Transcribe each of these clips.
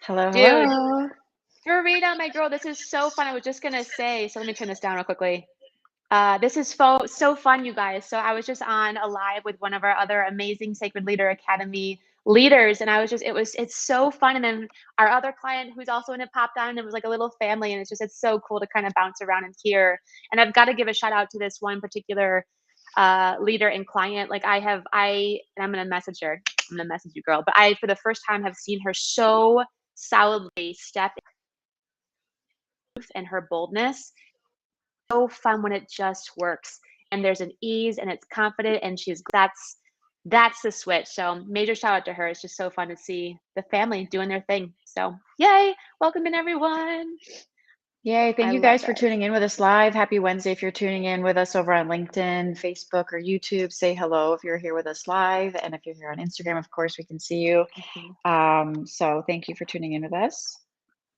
Hello, Dude, hello. Farida, my girl, this is so fun. I was just gonna say, so let me turn this down real quickly. This is so fun, you guys. So I was just on a live with one of our other amazing Sacred Leader Academy leaders, and I was just, it's so fun. And then our other client who's also in it popped on, and it was like a little family, and it's so cool to kind of bounce around and hear. And I've got to give a shout out to this one particular leader and client. Like and I'm gonna message her. I'm gonna message you, girl. But I, for the first time, have seen her so solidly step and her boldness. So fun when it just works and there's an ease and it's confident and that's the switch. So major shout out to her. It's just so fun to see the family doing their thing. So yay, welcome in everyone. Yay, thank I you love guys for this. tuning in with us live. Happy Wednesday if you're tuning in with us over on LinkedIn, Facebook, or YouTube. Say hello if you're here with us live. And if you're here on Instagram, of course, we can see you. So thank you for tuning in with us.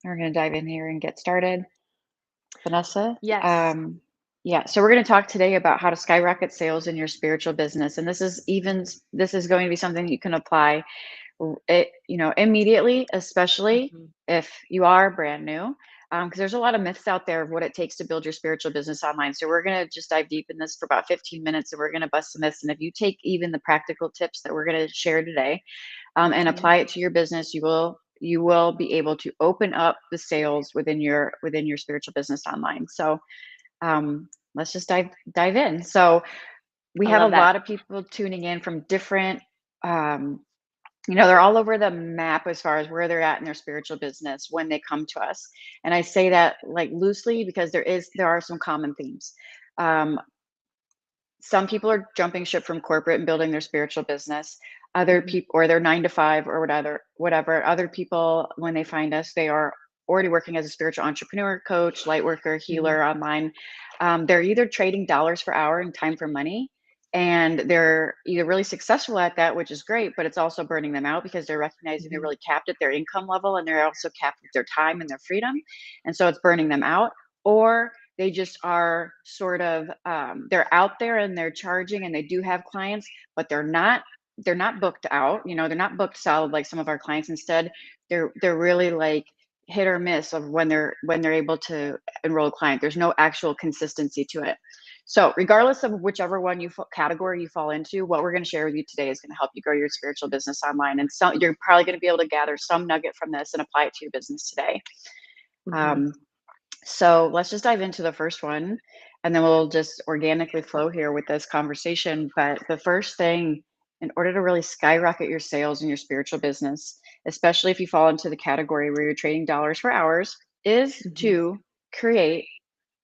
We're going to dive in here and get started. Vanessa? Yes. Yeah, so we're going to talk today about how to skyrocket sales in your spiritual business. And this is going to be something you can apply immediately, especially if you are brand new, because there's a lot of myths out there of what it takes to build your spiritual business online. So we're going to just dive deep in this for about 15 minutes, and we're going to bust some myths. And if you take even the practical tips that we're going to share today, and apply it to your business, you will be able to open up the sales within your spiritual business online. So let's just dive in. So we I have love a that. lot of people tuning in from different they're all over the map as far as where they're at in their spiritual business when they come to us. And I say that like loosely because there are some common themes. Some people are jumping ship from corporate and building their spiritual business. Other people, or they're 9 to 5 or whatever. Other people, when they find us, they are already working as a spiritual entrepreneur, coach, light worker, healer online. They're either trading dollars for hour and time for money, and they're either really successful at that, which is great, but it's also burning them out because they're recognizing they're really capped at their income level, and they're also capped with their time and their freedom, and so it's burning them out. Or they just are sort of they're out there and they're charging and they do have clients, but they're not booked out. They're not booked solid like some of our clients. Instead, they're really like hit or miss of when they're able to enroll a client. There's no actual consistency to it. So regardless of whichever category you fall into, what we're going to share with you today is going to help you grow your spiritual business online. And so you're probably going to be able to gather some nugget from this and apply it to your business today. So let's just dive into the first one, and then we'll just organically flow here with this conversation. But the first thing, in order to really skyrocket your sales in your spiritual business, especially if you fall into the category where you're trading dollars for hours, is to create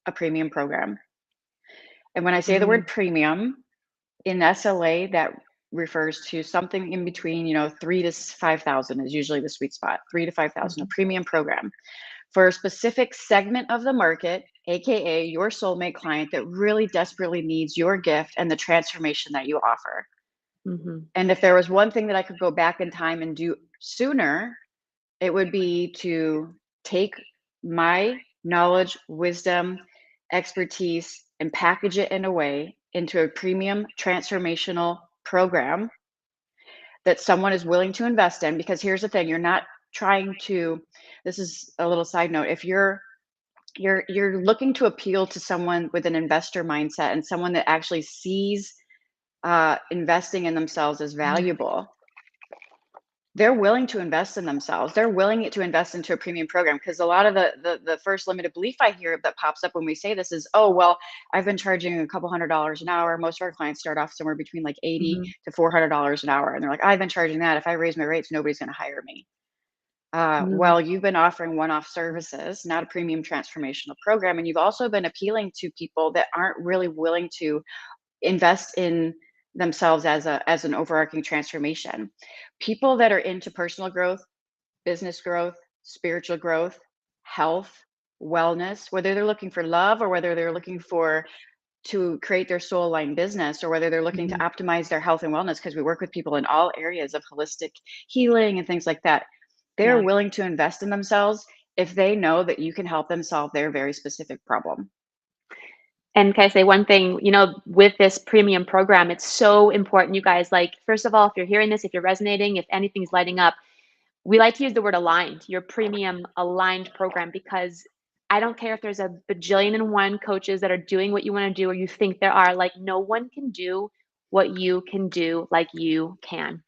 a premium program. And when I say the word premium, in SLA, that refers to something in between, 3 to 5,000 is usually the sweet spot, 3 to 5,000, a premium program for a specific segment of the market, AKA your soulmate client that really desperately needs your gift and the transformation that you offer. And if there was one thing that I could go back in time and do sooner, it would be to take my knowledge, wisdom, expertise, and package it in a way into a premium transformational program that someone is willing to invest in. Because here's the thing, you're not trying to, this is a little side note, if you're looking to appeal to someone with an investor mindset and someone that actually sees investing in themselves as valuable, they're willing to invest in themselves. They're willing to invest into a premium program, because a lot of the first limited belief I hear that pops up when we say this is, oh, well, I've been charging a couple $100s an hour. Most of our clients start off somewhere between like $80 to $400 an hour. And they're like, I've been charging that. If I raise my rates, nobody's going to hire me. Well, you've been offering one-off services, not a premium transformational program. And you've also been appealing to people that aren't really willing to invest in themselves as an overarching transformation. People that are into personal growth, business growth, spiritual growth, health, wellness, whether they're looking for love or whether they're looking to create their soul aligned business, or whether they're looking to optimize their health and wellness, because we work with people in all areas of holistic healing and things like that. They're willing to invest in themselves if they know that you can help them solve their very specific problem. And can I say one thing, with this premium program, it's so important, you guys, like, first of all, if you're hearing this, if you're resonating, if anything's lighting up, we like to use the word aligned, your premium aligned program, because I don't care if there's a bajillion and one coaches that are doing what you want to do or you think there are. Like, no one can do what you can do like you can.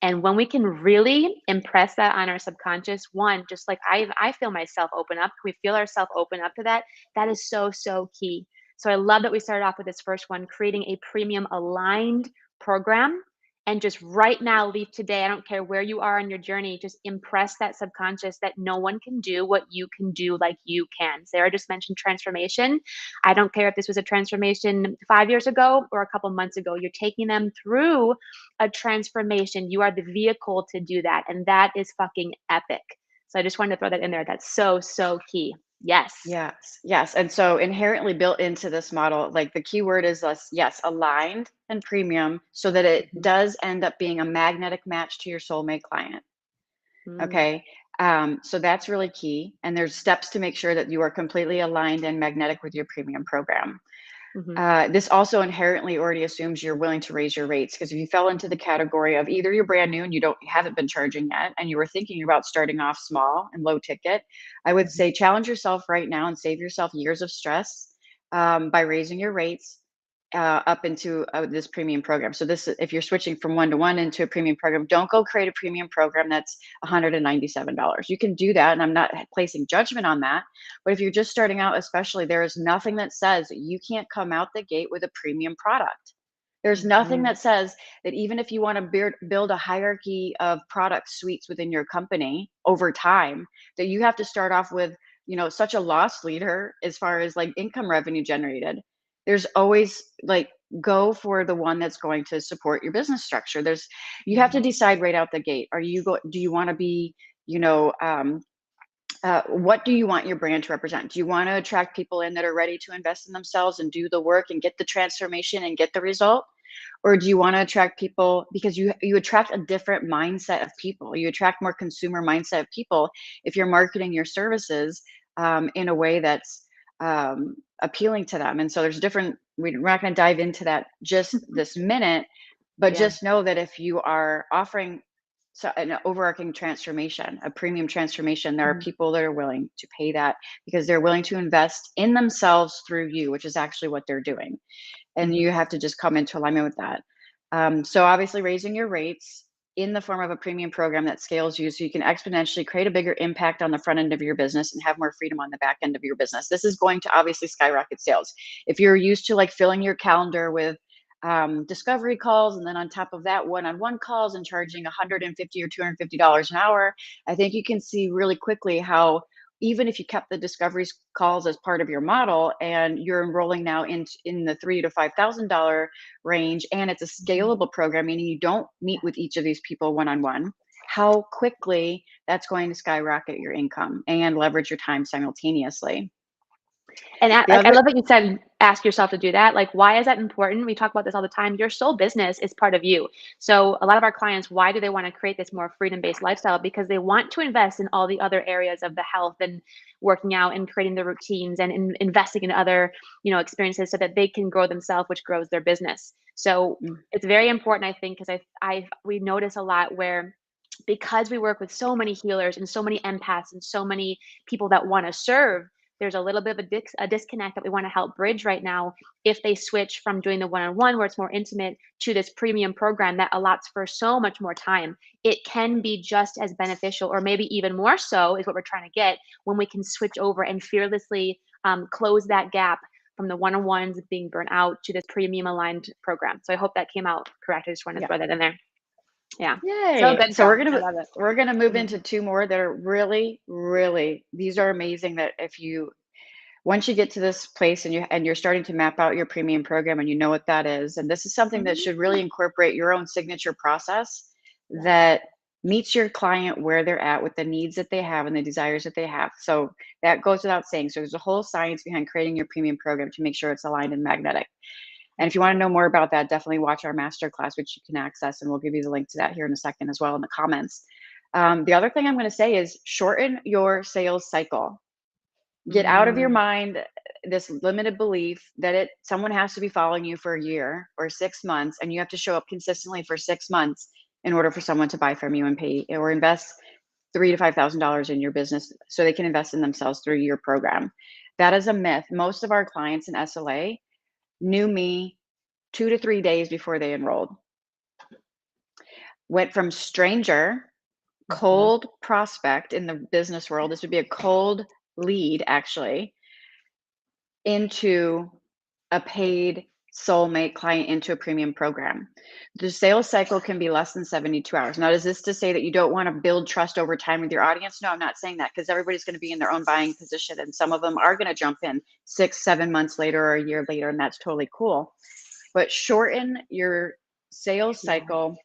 And when we can really impress that on our subconscious, one, just like I feel myself open up, we feel ourselves open up to that. That is so, so key. So I love that we started off with this first one, creating a premium aligned program. And just right now, leave today. I don't care where you are on your journey, just impress that subconscious that no one can do what you can do like you can. Sarah just mentioned transformation. I don't care if this was a transformation 5 years ago or a couple months ago. You're taking them through a transformation. You are the vehicle to do that. And that is fucking epic. So I just wanted to throw that in there. That's so, so key. Yes. Yes, yes. And so inherently built into this model, like the key word is less, yes, aligned and premium so that it Mhm. does end up being a magnetic match to your soulmate client. Mm, Okay. So that's really key. And there's steps to make sure that you are completely aligned and magnetic with your premium program. mhm, This also inherently already assumes you're willing to raise your rates because if you fell into the category of either you're brand new and you haven't been charging yet and you were thinking about starting off small and low ticket, I would mhm, say challenge yourself right now and save yourself years of stress by raising your rates up into this premium program. So this, if you're switching from one-to-one into a premium program, don't go create a premium program that's $197. You can do that, and I'm not placing judgment on that. But if you're just starting out, especially, there is nothing that says that you can't come out the gate with a premium product. There's nothing mhm, that says that even if you want to build a hierarchy of product suites within your company over time, that you have to start off with, such a loss leader as far as like income revenue generated. There's always like go for the one that's going to support your business structure. You have to mhm, decide right out the gate. Do you want to be, you know, what do you want your brand to represent? Do you want to attract people in that are ready to invest in themselves and do the work and get the transformation and get the result? Or do you want to attract people because you attract a different mindset of people? You attract more consumer mindset of people if you're marketing your services in a way that's appealing to them. And so there's different. We're not going to dive into that just this minute, but yeah. just know that if you are offering an overarching transformation, a premium transformation, there are Mhm, people that are willing to pay that because they're willing to invest in themselves through you, which is actually what they're doing. And mhm, you have to just come into alignment with that. So obviously raising your rates in the form of a premium program that scales you so you can exponentially create a bigger impact on the front end of your business and have more freedom on the back end of your business. This is going to obviously skyrocket sales. If you're used to like filling your calendar with discovery calls and then on top of that one-on-one calls and charging 150 or $250 an hour, I think you can see really quickly how even if you kept the discoveries calls as part of your model and you're enrolling now in the $3,000 to $5,000 range and it's a mhm. scalable program, meaning you don't meet with each of these people one-on-one, how quickly that's going to skyrocket your income and leverage your time simultaneously. And The I other love that you said, ask yourself to do that. Like, why is that important? We talk about this all the time. Your sole business is part of you. So a lot of our clients, why do they want to create this more freedom-based lifestyle? Because they want to invest in all the other areas of the health and working out and creating the routines and investing in other, experiences so that they can grow themselves, which grows their business. So mm, it's very important, I think, because we notice a lot where because we work with so many healers and so many empaths and so many people that want to serve, there's a little bit of a disconnect that we want to help bridge right now. If they switch from doing the one-on-one where it's more intimate to this premium program that allots for so much more time, it can be just as beneficial or maybe even more so is what we're trying to get when we can switch over and fearlessly close that gap from the one-on-ones being burnt out to this premium aligned program. So I hope that came out correct. I just wanted to yeah. throw that in there. Yeah. So Yay. good So though. we're I gonna love it. we're gonna move Mhm. into two more that are really, really, these are amazing that if you once you get to this place and you're starting to map out your premium program and you know what that is, and this is something that should really Mhm. incorporate your own signature process Yes. that meets your client where they're at with the needs that they have and the desires that they have. So that goes without saying. So there's a whole science behind creating your premium program to make sure it's aligned and magnetic. And if you want to know more about that, definitely watch our masterclass, which you can access, and we'll give you the link to that here in a second as well in the comments. The other thing I'm going to say is shorten your sales cycle. Get out of your Mm. mind this limited belief that someone has to be following you for a year or 6 months, and you have to show up consistently for 6 months in order for someone to buy from you and pay or invest $3,000 to $5,000 in your business so they can invest in themselves through your program. That is a myth. Most of our clients in SLA knew me 2 to 3 days before they enrolled. Went from stranger, cold prospect in the business world, this would be a cold lead actually, into a paid soulmate client into a premium program. The sales cycle can be less than 72 hours. Now, is this to say that you don't want to build trust over time with your audience? No, I'm not saying that, because everybody's going to be in their own buying position, and some of them are going to jump in 6, 7 months later or a year later, and that's totally cool. But shorten your sales cycle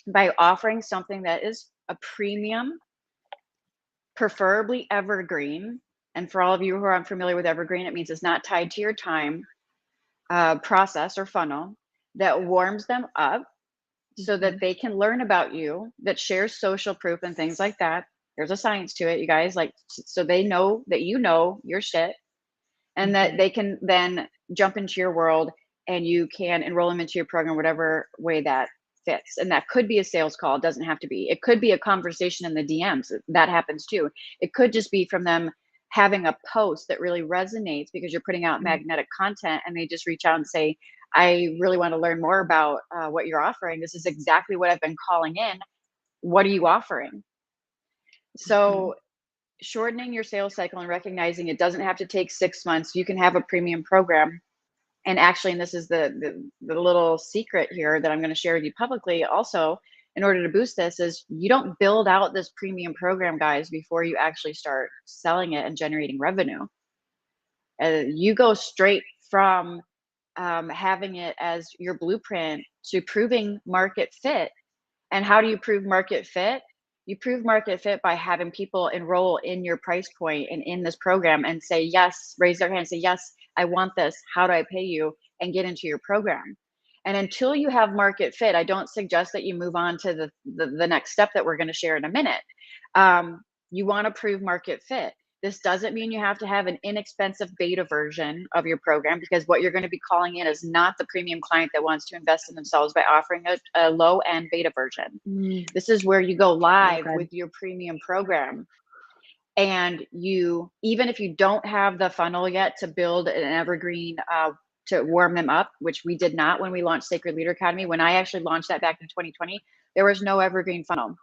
by offering something that is a premium, preferably evergreen. And for all of you who are unfamiliar with evergreen, it means it's not tied to your time process or funnel, that warms them up so that they can learn about you, that shares social proof and things like that. There's a science to it, you guys, like, so they know that you know your shit, and that they can then jump into your world and you can enroll them into your program whatever way that fits. And that could be a sales call. It doesn't have to be. It could be a conversation in the DMs. That happens too. It could just be from them having a post that really resonates because you're putting out magnetic content, and they just reach out and say, I really want to learn more about what you're offering. This is exactly what I've been calling in. What are you offering? So shortening your sales cycle and recognizing it doesn't have to take 6 months. You can have a premium program. And actually, and this is the little secret here that I'm going to share with you publicly also, in order to boost this, is you don't build out this premium program, guys, before you actually start selling it and generating revenue. You go straight from having it as your blueprint to proving market fit. And how do you prove market fit? You prove market fit by having people enroll in your price point and in this program and say, yes, raise their hand, say, yes, I want this. How do I pay you? And get into your program. And until you have market fit, I don't suggest that you move on to the next step that we're going to share in a minute. You want to prove market fit. This doesn't mean you have to have an inexpensive beta version of your program, because what you're going to be calling in is not the premium client that wants to invest in themselves by offering a low end beta version. This is where you go live with your premium program. And you, even if you don't have the funnel yet to build an evergreen to warm them up, which we did not when we launched Sacred Leader Academy. When I actually launched that back in 2020, there was no evergreen funnel.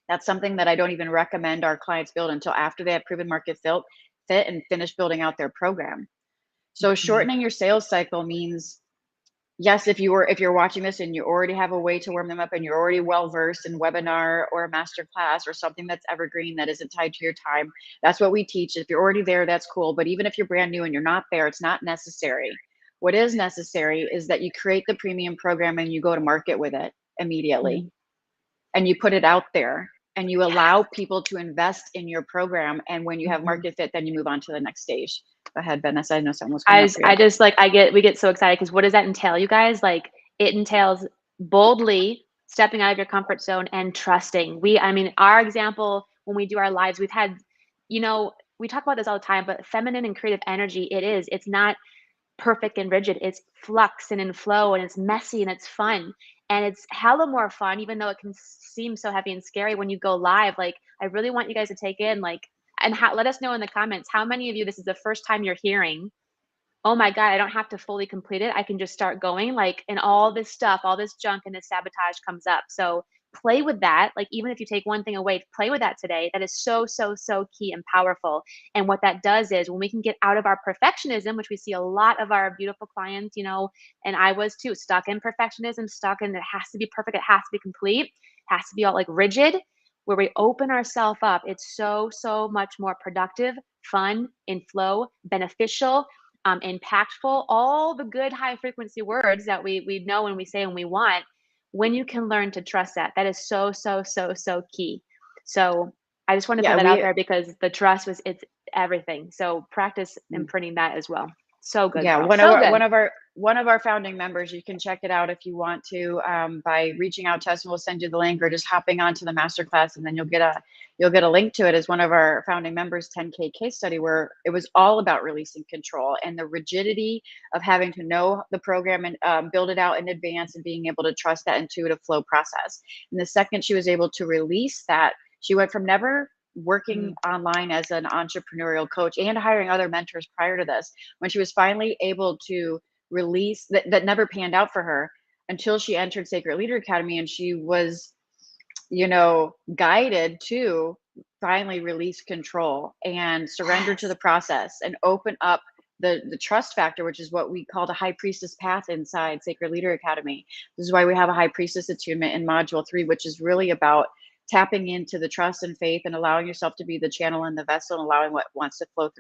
That's something that I don't even recommend our clients build until after they have proven market fit and finish building out their program. So shortening your sales cycle means, yes, if you're watching this and you already have a way to warm them up and you're already well versed in webinar or a master class or something that's evergreen that isn't tied to your time, that's what we teach. If you're already there, that's cool. But even if you're brand new and you're not there, it's not necessary. What is necessary is that you create the premium program and you go to market with it immediately. And you put it out there and you allow people to invest in your program. And when you have market fit, then you move on to the next stage. Go ahead, Vanessa. I know someone was coming up for you. I just like, we get so excited, because what does that entail, you guys? Like, it entails boldly stepping out of your comfort zone and trusting. I mean, our example, when we do our lives, we've had, we talk about this all the time, but feminine and creative energy, it's not perfect and rigid. It's flux and in flow, and it's messy and it's fun. And it's hella more fun, even though it can seem so heavy and scary when you go live. Like, I really want you guys to take in, like, and let us know in the comments, how many of you, this is the first time you're hearing, oh my God, I don't have to fully complete it. I can just start going, like, and all this stuff, all this junk and this sabotage comes up. So play with that. Like, even if you take one thing away, play with that today. That is so, so, so key and powerful. And what that does is, when we can get out of our perfectionism, which we see a lot of our beautiful clients, and I was too, stuck in perfectionism, stuck in, it has to be perfect, it has to be complete, it has to be all like rigid. Where we open ourselves up, it's so, so much more productive, fun, in flow, beneficial, impactful, all the good high frequency words that we know and we say and we want. When you can learn to trust that is so, so, so, so key. So I just want to put that out there, because the trust it's everything. So practice imprinting that as well. So good. Yeah, Girl. one of our founding members, you can check it out if you want to, by reaching out to us, and we'll send you the link, or just hopping onto the masterclass, and then you'll get a link to it, as one of our founding members 10K case study, where it was all about releasing control and the rigidity of having to know the program and build it out in advance, and being able to trust that intuitive flow process. And the second she was able to release that, she went from never working online as an entrepreneurial coach and hiring other mentors prior to this, when she was finally able to release that never panned out for her until she entered Sacred Leader Academy, and she was, guided to finally release control and surrender to the process and open up the trust factor, which is what we call the high priestess path inside Sacred Leader Academy. This is why we have a high priestess attunement in module 3, which is really about tapping into the trust and faith and allowing yourself to be the channel and the vessel, and allowing what wants to flow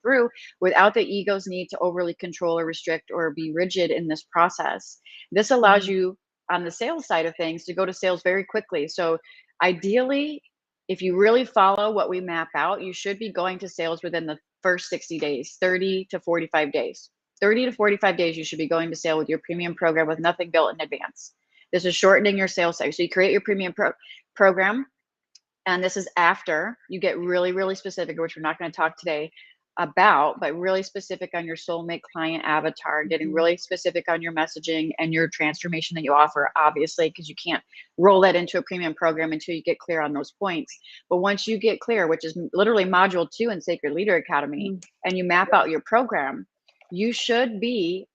through without the ego's need to overly control or restrict or be rigid in this process. This allows you on the sales side of things to go to sales very quickly. So ideally, if you really follow what we map out, you should be going to sales within the first 60 days, 30 to 45 days. 30 to 45 days, you should be going to sale with your premium program with nothing built in advance. This is shortening your sales cycle. So you create your premium program, and this is after you get really, really specific, which we're not going to talk today about, but really specific on your soulmate client avatar, getting really specific on your messaging and your transformation that you offer, obviously, because you can't roll that into a premium program until you get clear on those points. But once you get clear, which is literally module 2 in Sacred Leader Academy, and you map out your program, you should be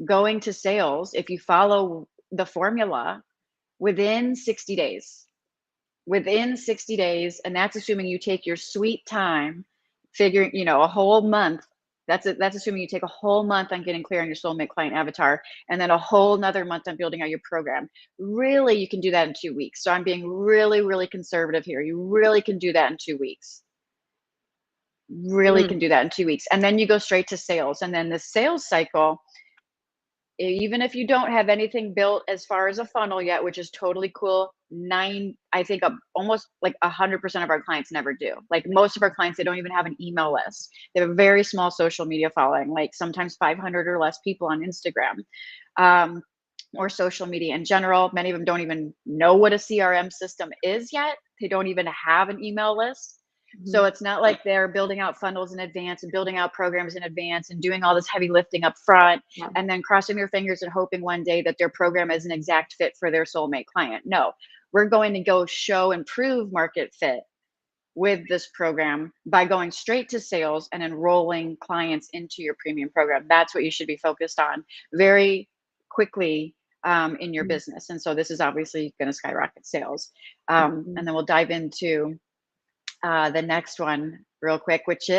going to sales, if you follow the formula, within 60 days. Within 60 days, and that's assuming you take your sweet time figuring, a whole month. That's assuming you take a whole month on getting clear on your soulmate client avatar, and then a whole nother month on building out your program. Really, you can do that in 2 weeks. So I'm being really, really conservative here. You really can do that in 2 weeks. Really can do that in 2 weeks. And then you go straight to sales. And then the sales cycle, even if you don't have anything built as far as a funnel yet, which is totally cool, I think almost like 100% of our clients never do. Like most of our clients, they don't even have an email list. They have a very small social media following, like sometimes 500 or less people on Instagram, or social media in general. Many of them don't even know what a CRM system is yet. They don't even have an email list. So it's not like they're building out funnels in advance and building out programs in advance and doing all this heavy lifting up front and then crossing their fingers and hoping one day that their program is an exact fit for their soulmate client. No, we're going to go show and prove market fit with this program by going straight to sales and enrolling clients into your premium program. That's what you should be focused on very quickly in your business. And so this is obviously going to skyrocket sales. And then we'll dive into the next one real quick, which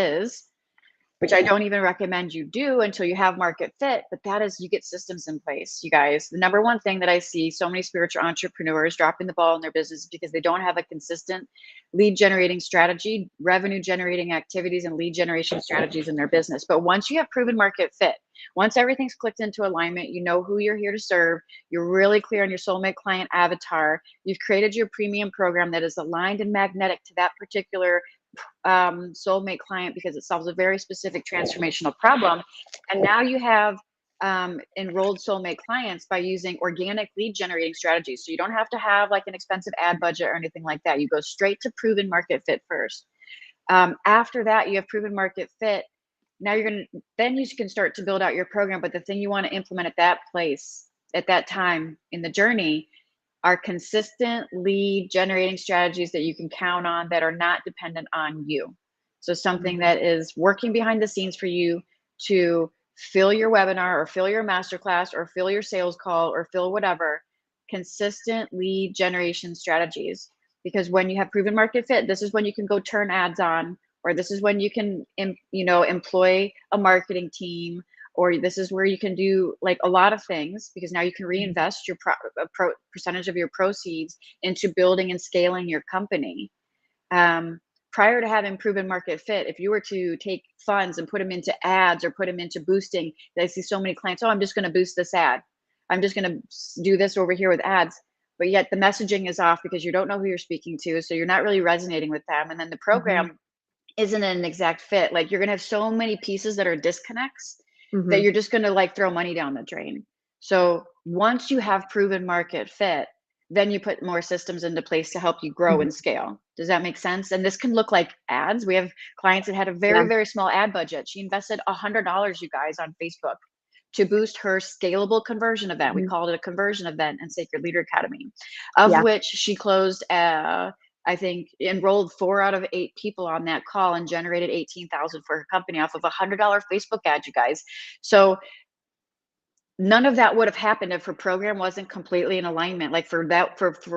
I don't even recommend you do until you have market fit, but that is you get systems in place, you guys. The number one thing that I see so many spiritual entrepreneurs dropping the ball in their business because they don't have a consistent lead generating strategy, revenue generating activities, and lead generation strategies in their business. But once you have proven market fit, once everything's clicked into alignment, you know who you're here to serve, you're really clear on your soulmate client avatar, you've created your premium program that is aligned and magnetic to that particular soulmate client because it solves a very specific transformational problem. And now you have enrolled soulmate clients by using organic lead generating strategies. So you don't have to have like an expensive ad budget or anything like that. You go straight to proven market fit first. After that, you have proven market fit. Now then you can start to build out your program. But the thing you want to implement at that place, at that time in the journey, are consistent lead generating strategies that you can count on that are not dependent on you. So something that is working behind the scenes for you to fill your webinar or fill your masterclass or fill your sales call or fill whatever, consistent lead generation strategies. Because when you have proven market fit, this is when you can go turn ads on, or this is when you can, employ a marketing team, or this is where you can do like a lot of things, because now you can reinvest your percentage of your proceeds into building and scaling your company. Prior to having proven market fit, if you were to take funds and put them into ads or put them into boosting, I see so many clients, I'm just going to boost this ad. I'm just going to do this over here with ads. But yet the messaging is off because you don't know who you're speaking to. So you're not really resonating with them. And then the program isn't an exact fit. Like you're going to have so many pieces that are disconnects that you're just going to like throw money down the drain. So once you have proven market fit, then you put more systems into place to help you grow and scale. Does that make sense? And this can look like ads. We have clients that had a very, very small ad budget. She invested $100, you guys, on Facebook to boost her scalable conversion event. We called it a conversion event in Sacred Leader Academy, of which she closed I think enrolled 4 out of 8 people on that call and generated 18,000 for her company off of a $100 Facebook ad, you guys. So none of that would have happened if her program wasn't completely in alignment. Like for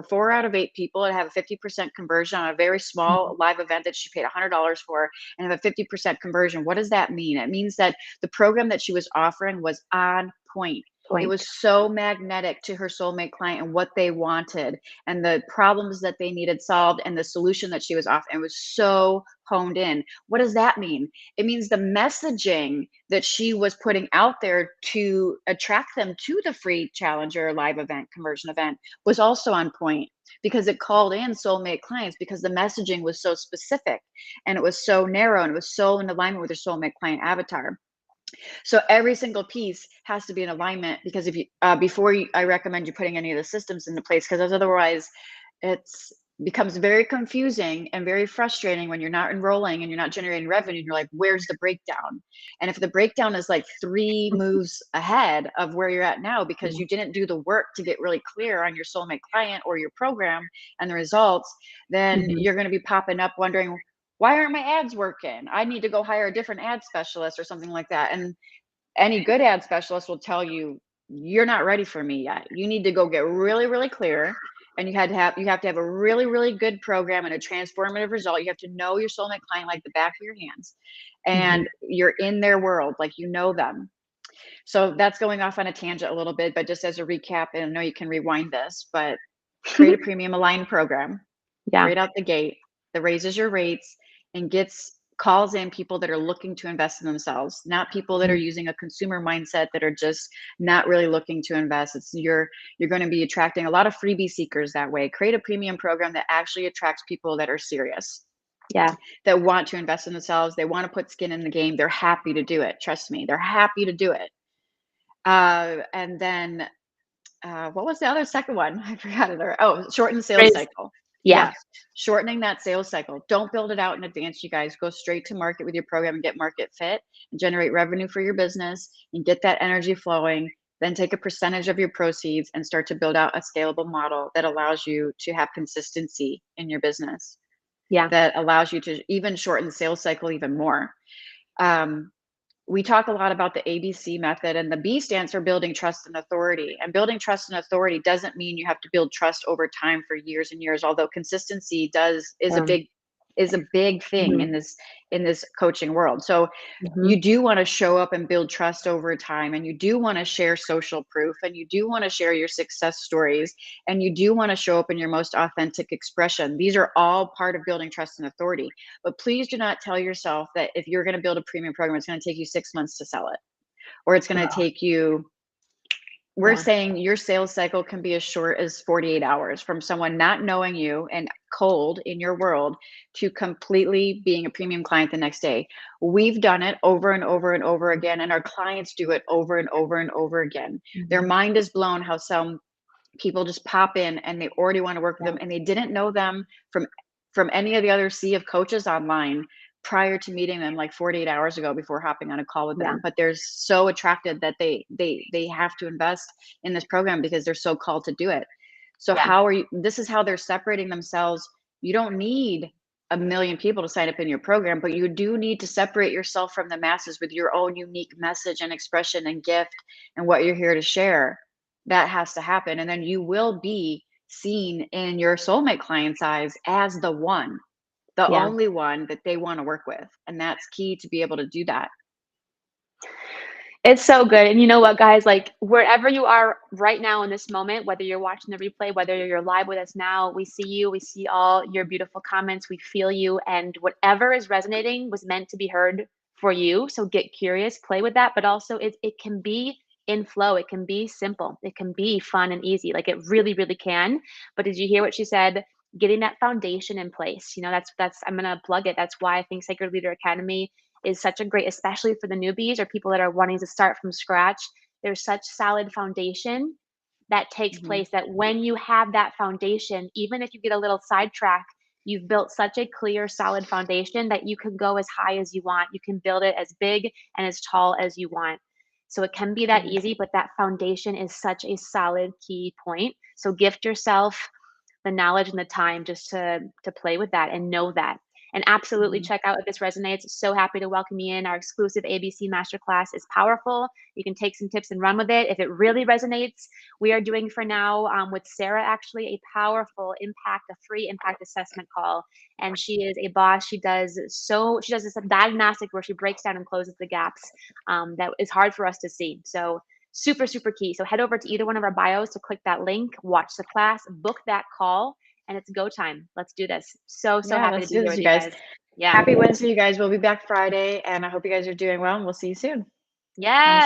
4 out of 8 people to have a 50% conversion on a very small Mhm. live event that she paid $100 for and have a 50% conversion. What does that mean? It means that the program that she was offering was on point. It Point. was so magnetic to her soulmate client and what they wanted and the problems that they needed solved and the solution that she was offering. It was so honed in. What does that mean? It means the messaging that she was putting out there to attract them to the free challenger live event conversion event was also on point because it called in soulmate clients because the messaging was so specific and it was so narrow and it was so in alignment with her soulmate client avatar. So every single piece has to be in alignment because if you before you, I recommend you putting any of the systems into place because otherwise it's becomes very confusing and very frustrating when you're not enrolling and you're not generating revenue. You're like, where's the breakdown? And if the breakdown is like 3 moves ahead of where you're at now because Yeah. you didn't do the work to get really clear on your soulmate client or your program and the results, then Mhm. you're going to be popping up wondering, why aren't my ads working? I need to go hire a different ad specialist or something like that. And any good ad specialist will tell you, you're not ready for me yet. You need to go get really, really clear. And you have to have a really, really good program and a transformative result. You have to know your soulmate client like the back of your hands. Mhm. And you're in their world, like you know them. So that's going off on a tangent a little bit, but just as a recap, and I know you can rewind this, but create a premium aligned program Yeah. right out the gate that raises your rates and gets calls in people that are looking to invest in themselves, not people that are Mhm. using a consumer mindset that are just not really looking to invest. It's you're going to be attracting a lot of freebie seekers that way. Create a premium program that actually attracts people that are serious, Yeah. that want to invest in themselves, they want to put skin in the game, they're happy to do it. Trust me, they're happy to do it. And then what was the other second one? I forgot it. Oh, shorten the sales Raise. cycle. Yeah. Yeah, shortening that sales cycle. Don't build it out in advance, you guys. Go straight to market with your program and get market fit and generate revenue for your business and get that energy flowing. Then take a percentage of your proceeds and start to build out a scalable model that allows you to have consistency in your business, Yeah. that allows you to even shorten the sales cycle even more. Um, we talk a lot about the ABC method, and the B stands for building trust and authority. And building trust and authority doesn't mean you have to build trust over time for years and years, although consistency does Um, is a big thing mhm. in this coaching world. So Mhm. you do want to show up and build trust over time, and you do want to share social proof, and you do want to share your success stories, and you do want to show up in your most authentic expression. These are all part of building trust and authority. But please do not tell yourself that if you're going to build a premium program, it's going to take you 6 months to sell it, or it's going to No. take you, we're Yeah. saying your sales cycle can be as short as 48 hours from someone not knowing you and cold in your world to completely being a premium client the next day. We've done it over and over and over again, and our clients do it over and over and over again. Their Mhm. mind is blown how some people just pop in and they already want to work with Yeah. them and they didn't know them from any of the other sea of coaches online prior to meeting them like 48 hours ago before hopping on a call with Yeah. them, but they're so attracted that they have to invest in this program because they're so called to do it. So Yeah. how are you, this is how they're separating themselves. You don't need a million people to sign up in your program, but you do need to separate yourself from the masses with your own unique message and expression and gift and what you're here to share. That has to happen, and then you will be seen in your soulmate client's eyes as the one, the Yeah. only one that they want to work with, and that's key to be able to do that. It's so good. And you know what, guys? Like, wherever you are right now in this moment, whether you're watching the replay, whether you're live with us now, we see you. We see all your beautiful comments. We feel you. And whatever is resonating was meant to be heard for you. So get curious, play with that. But also, it can be in flow. It can be simple. It can be fun and easy. Like, it really, really can. But did you hear what she said? Getting that foundation in place. You know, that's I'm gonna plug it. That's why I think Sacred Leader Academy is such a great, especially for the newbies or people that are wanting to start from scratch. There's such solid foundation that takes Mhm. place that when you have that foundation, even if you get a little sidetracked, you've built such a clear, solid foundation that you can go as high as you want. You can build it as big and as tall as you want. So it can be that Mhm. easy, but that foundation is such a solid key point. So gift yourself the knowledge and the time just to play with that and know that. And absolutely Mhm. check out if this resonates. So happy to welcome you in. Our exclusive ABC masterclass is powerful. You can take some tips and run with it. If it really resonates, we are doing for now with Sarah actually a powerful a free impact assessment call. And she is a boss. She does this diagnostic where she breaks down and closes the gaps that is hard for us to see. So super, super key. So head over to either one of our bios to click that link, watch the class, book that call, and it's go time. Let's do this. So, so Yeah, happy to let's be do here this, with you you guys. guys. Yeah. Happy Wednesday, you guys. We'll be back Friday, and I hope you guys are doing well, and we'll see you soon. Yeah.